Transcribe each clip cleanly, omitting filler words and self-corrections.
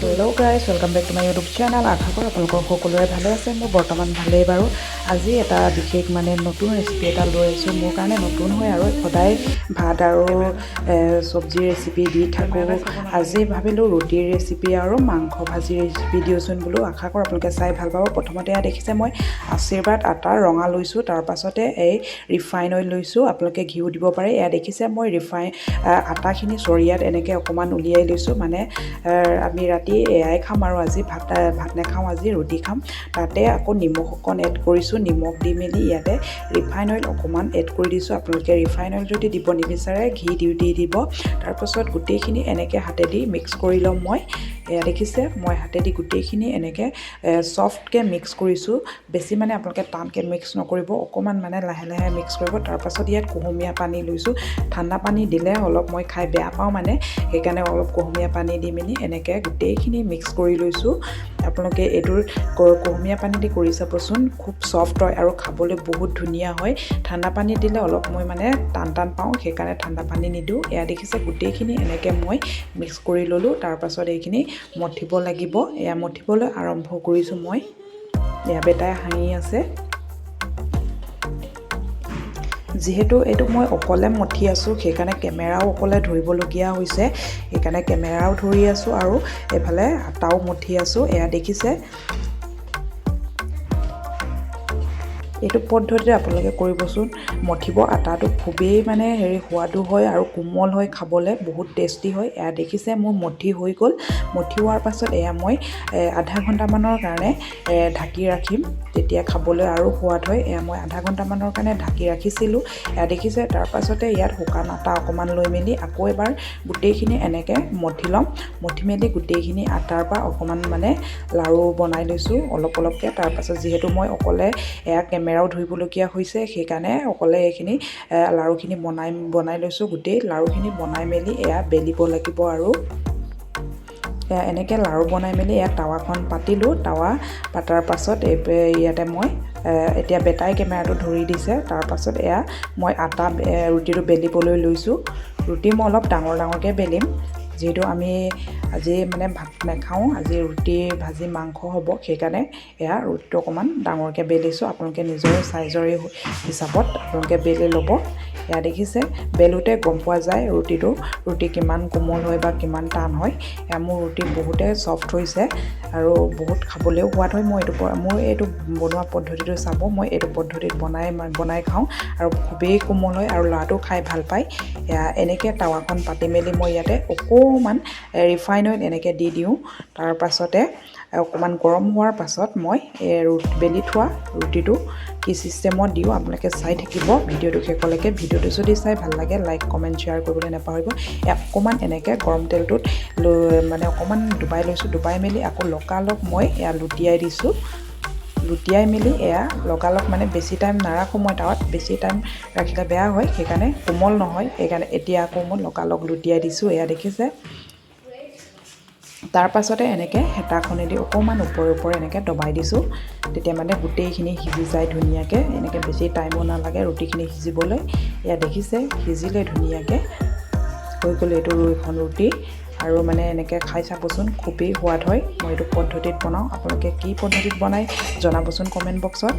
Hello' guys welcome back to my YouTube channel. আশা কৰোঁ আপোনালোকৰ সকলোৰে ভালে আছে। মোৰ বৰ্তমান ভালেই বাৰু। আজি এটা বিশেষ নতুন ৰেচিপি এটা লৈ আহিছোঁ। মোৰ কাৰণে নতুন হয় আৰু সদায় ভাত আৰু চব্জিৰ ৰেচিপি দি থাকোঁ। আজি ভাবিলোঁ ৰুটিৰ ৰেচিপি আৰু মাংস ভাজিৰ ৰেচিপি দিওঁচোন বোলো। আশা কৰোঁ আপোনালোকে চাই ভাল পাব। প্ৰথমতে দেখিছে মই আশীৰ্বাদ আটাৰ ৰঙা লৈছোঁ, তাৰপাছতে এই ৰিফাইন অইল লৈছোঁ। আপোনালোকে ঘিউ দিব পাৰে। দেখিছে মই আটাখিনি চৰিয়াত এনেকৈ অকণমান উলিয়াই লৈছোঁ। আমি ৰাতি এয়াই খাম আৰু আজি ভাত নাখাওঁ, আজি ৰুটি খাম। তাতে আকৌ নিমখ অকণ এড কৰিছোঁ। নিমখ দি মেলি ইয়াতে ৰিফাইন অইল অকণমান এড কৰি দিছোঁ। আপোনালোকে ৰিফাইন অইল যদি দিব নিবিচাৰে ঘি দি দিব। তাৰপাছত গোটেইখিনি এনেকৈ হাতেদি মিক্স কৰি ল'ম মই। দেখিছে মই হাতেদি গোটেইখিনি এনেকৈ ছফ্টকৈ মিক্স কৰিছোঁ। বেছি আপোনালোকে টানকৈ মিক্স নকৰিব, অকণমান লাহে লাহে মিক্স কৰিব। তাৰপাছত ইয়াত কুহুমীয়া পানী লৈছোঁ। ঠাণ্ডা পানী দিলে অলপ মই খাই বেয়া পাওঁ, সেইকাৰণে অলপ কুহুমীয়া পানী দি মেলি এনেকৈ গোটেইখিনি মিক্স কৰি লৈছোঁ। আপোনালোকে এইটোৰ কুহুমীয়া পানী দি কৰি চাবচোন, খুব ছফ্ট হয় আৰু খাবলৈ বহুত ধুনীয়া হয়। ঠাণ্ডা পানী দিলে অলপ মই টান পাওঁ, সেইকাৰণে ঠাণ্ডা পানী নিদিওঁ। দেখিছে গোটেইখিনি এনেকৈ মই মিক্স কৰি ল'লোঁ। তাৰপাছত এইখিনি মঠিব লাগিব। মঠিবলৈ আৰম্ভ কৰিছোঁ মই। বেটাই হাঁহি আছে। যিহেতু এইটো মই অকলে মঠি আছোঁ, সেইকাৰণে কেমেৰাও অকলে ধৰিবলগীয়া হৈছে। সেইকাৰণে কেমেৰাও ধৰি আছোঁ আৰু এইফালে আটাও মঠি আছোঁ। দেখিছে এইটো পদ্ধতিতে আপোনালোকে কৰিবচোন। মঠিব আটাটো খুবেই সোৱাদো হয় আৰু কোমল হয়, খাবলৈ বহুত টেষ্টি হয়। দেখিছে মোৰ মঠি হৈ গ'ল। মঠি হোৱাৰ পাছত মই আধা ঘণ্টামানৰ কাৰণে ঢাকি ৰাখিম, তেতিয়া খাবলৈ আৰু সোৱাদ হয়। মই আধা ঘণ্টামানৰ কাৰণে ঢাকি ৰাখিছিলোঁ। দেখিছে তাৰপাছতে ইয়াত শুকান আটা অকণমান লৈ মেলি আকৌ এবাৰ গোটেইখিনি এনেকৈ মঠি ল'ম। মঠি মেলি গোটেইখিনি আটাৰ পৰা অকণমান লাড়ু বনাই লৈছোঁ অলপ অলপকৈ। তাৰপাছত যিহেতু মই অকলে কেমেৰাও ধৰিবলগীয়া হৈছে, সেইকাৰণে অকলে এইখিনি লাড়ুখিনি বনাই লৈছোঁ। গোটেই লাড়ুখিনি বনাই মেলি বেলিব লাগিব আৰু এনেকৈ লাড়ু বনাই মেলি টাৱাখন পাতিলোঁ। টাৱা পাতাৰ পাছত ইয়াতে মই এতিয়া বেটাই কেমেৰাটো ধৰি দিছে। তাৰপাছত মই ৰুটিটো বেলিবলৈ লৈছোঁ। ৰুটি মই অলপ ডাঙৰ ডাঙৰকৈ বেলিম, যিহেতু আমি আজি ভাত নাখাওঁ, আজি ৰুটি ভাজি মাংস হ'ব। সেইকাৰণে ৰুটিটো অকণমান ডাঙৰকৈ বেলিছোঁ। আপোনালোকে নিজৰ চাইজৰ হিচাপত আপোনালোকে বেলি ল'ব। দেখিছে বেলোতে গম পোৱা যায় ৰুটি কিমান কোমল হয় বা কিমান টান হয়। মোৰ ৰুটি বহুতে ছফ্ট হৈছে আৰু বহুত খাবলৈও সোৱাদ হয়। মোৰ এইটো বনোৱা পদ্ধতিটো চাব। মই এইটো পদ্ধতিত বনাই খাওঁ আৰু খুবেই কোমল হয় আৰু ল'ৰাটো খাই ভাল পায়। এনেকৈ টাৱাখন পাতি মেলি মই ইয়াতে অকণমান ৰিফাইন অইল এনেকৈ দি দিওঁ। তাৰপাছতে অকণমান গৰম হোৱাৰ পাছত মই বেলি থোৱা ৰুটিটো কি চিষ্টেমত দিওঁ আপোনালোকে চাই থাকিব ভিডিঅ'টো শেষলৈকে। ভিডিঅ'টো যদি চাই ভাল লাগে লাইক কমেণ্ট শ্বেয়াৰ কৰিবলৈ নাপাহৰিব। অকণমান এনেকৈ গৰম তেলটোত অকণমান ডুবাই লৈছোঁ। ডুবাই মেলি আকৌ লগালগ মই লুটিয়াই দিছোঁ। লুটিয়াই মেলি লগালগ বেছি টাইম নাৰাখোঁ মই টাৱাত। বেছি টাইম ৰাখিলে বেয়া হয়, সেইকাৰণে কোমল নহয়। সেইকাৰণে এতিয়া আকৌ মই লগালগ লুটিয়াই দিছোঁ। দেখিছে তাৰপাছতে এনেকৈ হেতাখনেদি অকণমান ওপৰে এনেকৈ দবাই দিছোঁ। তেতিয়া গোটেইখিনি সিজি যায় ধুনীয়াকৈ। এনেকৈ বেছি টাইমো নালাগে ৰুটিখিনি সিজিবলৈ। দেখিছে সিজিলে ধুনীয়াকৈ হৈ গ'ল এইটো এখন ৰুটি। আৰু এনেকৈ খাই চাবচোন, খুবেই সোৱাদ হয়। মই এইটো পদ্ধতিত বনাওঁ। আপোনালোকে কি পদ্ধতিত বনাই জনাবচোন কমেণ্ট বক্সত।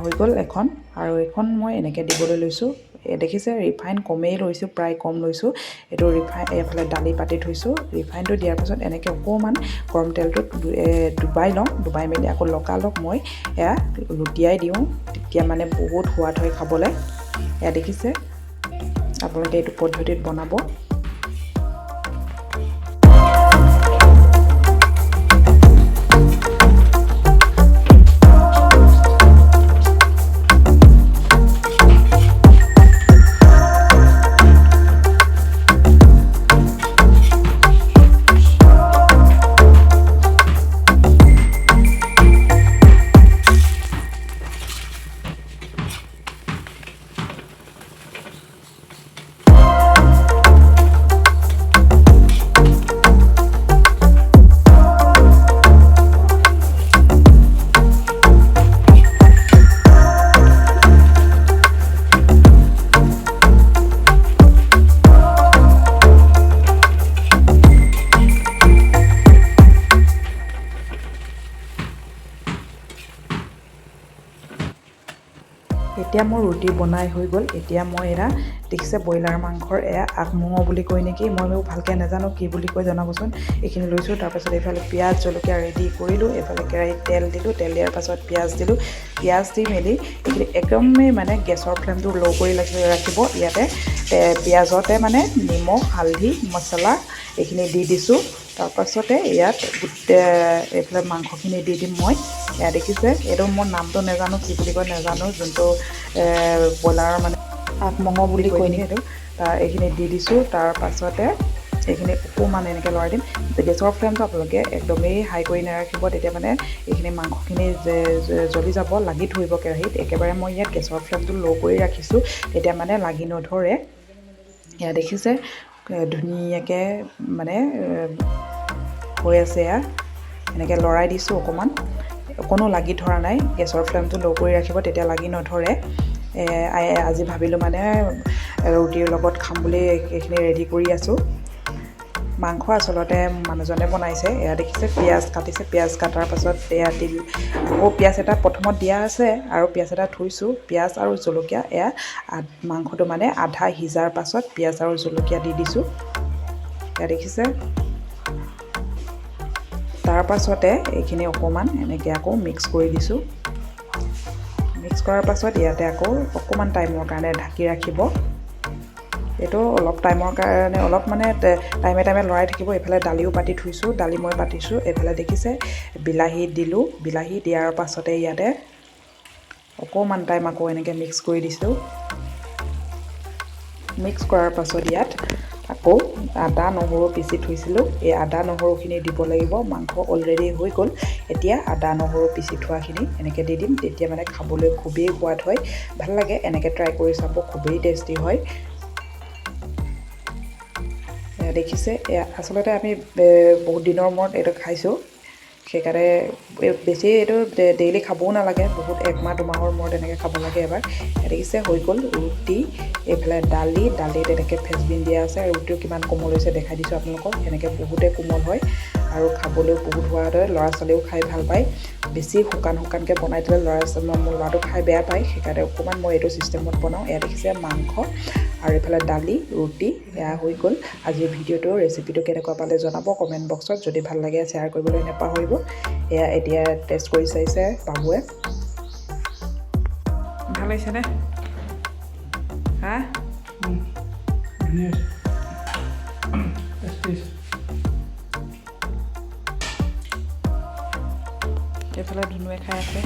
হৈ গ'ল এখন। আৰু এখন মই এনেকৈ দিবলৈ লৈছোঁ। দেখিছে ৰিফাইন কমেই লৈছোঁ, প্ৰায় কম লৈছোঁ। এইটো এইফালে দালি পাতি থৈছোঁ। ৰিফাইনটো দিয়াৰ পাছত এনেকৈ অকণমান গৰম তেলটোত ডুবাই লওঁ। ডুবাই মেলি আকৌ লগালগ মই লুটিয়াই দিওঁ। তেতিয়া বহুত সোৱাদ হয় খাবলৈ। দেখিছে আপোনালোকে এইটো পদ্ধতিত বনাব। এতিয়া মোৰ ৰুটি বনাই হৈ গ'ল এতিয়া মই এয়া দেখিছে ব্ৰইলাৰ মাংসৰ এয়া আগমঙহ বুলি কয় নেকি মই ভালকৈ নাজানো কি বুলি কয় জনাবচোন এইখিনি লৈছোঁ তাৰপাছত এইফালে পিঁয়াজ জলকীয়া ৰেডি কৰিলোঁ এইফালে কেৰাহীত তেল দিলোঁ তেল দিয়াৰ পাছত পিঁয়াজ দিলোঁ পিঁয়াজ দি মেলি এইখিনি একদমেই মানে গেছৰ ফ্লেমটো ল' কৰি ৰাখিব ইয়াতে পিঁয়াজতে মানে নিমখ হালধি মছলা এইখিনি দি দিছোঁ তাৰপাছতে ইয়াত এইফালে মাংসখিনি দি দিম মই এয়া দেখিছে এইটো মোৰ নামটো নাজানো কি বুলি কয় নাজানো যোনটো ব্ৰইলাৰৰ মানে আগমঙহ বুলি কয় নেকি এইটো এইখিনি দি দিছোঁ তাৰপাছতে এইখিনি অকণমান এনেকৈ লৰাই দিম গেছৰ ফ্লেমটো আপোনালোকে একদমেই হাই কৰি নাৰাখিব তেতিয়া মানে এইখিনি মাংসখিনি জ্বলি যাব লাগি ধৰিব কেৰাহীত একেবাৰে মই ইয়াত গেছৰ ফ্লেমটো ল' কৰি ৰাখিছোঁ তেতিয়া মানে লাগি নধৰে এয়া দেখিছে ধুনীয়াকৈ মানে হৈ আছে এয়া এনেকৈ লৰাই দিছোঁ অকণমান অকণো লাগি ধৰা নাই গেছৰ ফ্লেমটো ল' কৰি ৰাখিব তেতিয়া লাগি নধৰে আজি ভাবিলোঁ মানে ৰুটিৰ লগত খাম বুলি এইখিনি ৰেডি কৰি আছোঁ মাংস আচলতে মানুহজনে বনাইছে এয়া দেখিছে পিঁয়াজ কাটিছে পিঁয়াজ কটাৰ পাছত এয়া দিল আকৌ পিঁয়াজ এটা প্ৰথমত দিয়া আছে আৰু পিঁয়াজ এটা থৈছোঁ পিঁয়াজ আৰু জলকীয়া এয়া মাংসটো মানে আধা সিজাৰ পাছত পিঁয়াজ আৰু জলকীয়া দি দিছোঁ এয়া দেখিছে তাৰ পাছতে এইখিনি অকণমান এনেকৈ আকৌ মিক্স কৰি দিছোঁ মিক্স কৰাৰ পাছত ইয়াতে আকৌ অকণমান টাইমৰ কাৰণে ঢাকি ৰাখিব এইটো অলপ টাইমৰ কাৰণে অলপ মানে টাইমে লৰাই থাকিব এইফালে দালিও পাতি থৈছোঁ দালি মই পাতিছোঁ এইফালে দেখিছে বিলাহী দিলোঁ বিলাহী দিয়াৰ পাছতে ইয়াতে অকণমান টাইম আকৌ এনেকৈ মিক্স কৰি দিছোঁ মিক্স কৰাৰ পাছত ইয়াত আকৌ আদা নহৰু পিচি থৈছিলোঁ এই আদা নহৰুখিনি দিব লাগিব মাংস অলৰেডি হৈ গ'ল এতিয়া আদা নহৰু পিচি থোৱাখিনি এনেকৈ দি দিম তেতিয়া মানে খাবলৈ খুবেই সোৱাদ হয় ভাল লাগে এনেকৈ ট্ৰাই কৰি চাব খুবেই টেষ্টি হয় দেখিছে আচলতে আমি বহুত দিনৰ মূৰত এইটো খাইছোঁ সেইকাৰণে বেছি এইটো ডেইলি খাবও নালাগে বহুত একমাহ দুমাহৰ মূৰত এনেকৈ খাব লাগে এবাৰ দেখিছে হৈ গ'ল ৰুটি এইফালে দালিত এনেকৈ ফেচবিন দিয়া আছে ৰুটিও কিমান কোমল হৈছে দেখাই দিছোঁ আপোনালোকক এনেকৈ বহুতেই কোমল হয় আৰু খাবলৈও বহুত সোৱাদ হয় ল'ৰা ছোৱালীও খাই ভাল পায় বেছি শুকানকৈ বনাই দিলে মোৰ ল'ৰাটো খাই বেয়া পায় সেইকাৰণে অকণমান মই এইটো ছিষ্টেমত বনাওঁ এয়া দেখিছে মাংস আৰু এইফালে দালি ৰুটি এয়া হৈ গ'ল আজিৰ ভিডিঅ'টো ৰেচিপিটো কেনেকুৱা পালে জনাব কমেণ্ট বক্সত যদি ভাল লাগে শ্বেয়াৰ কৰিবলৈ নাপাহৰিব এয়া এতিয়া টেষ্ট কৰি চাইছে বাবুৱে ভাল হৈছেনে হা এইফালে ধুনুৱে খাই আছে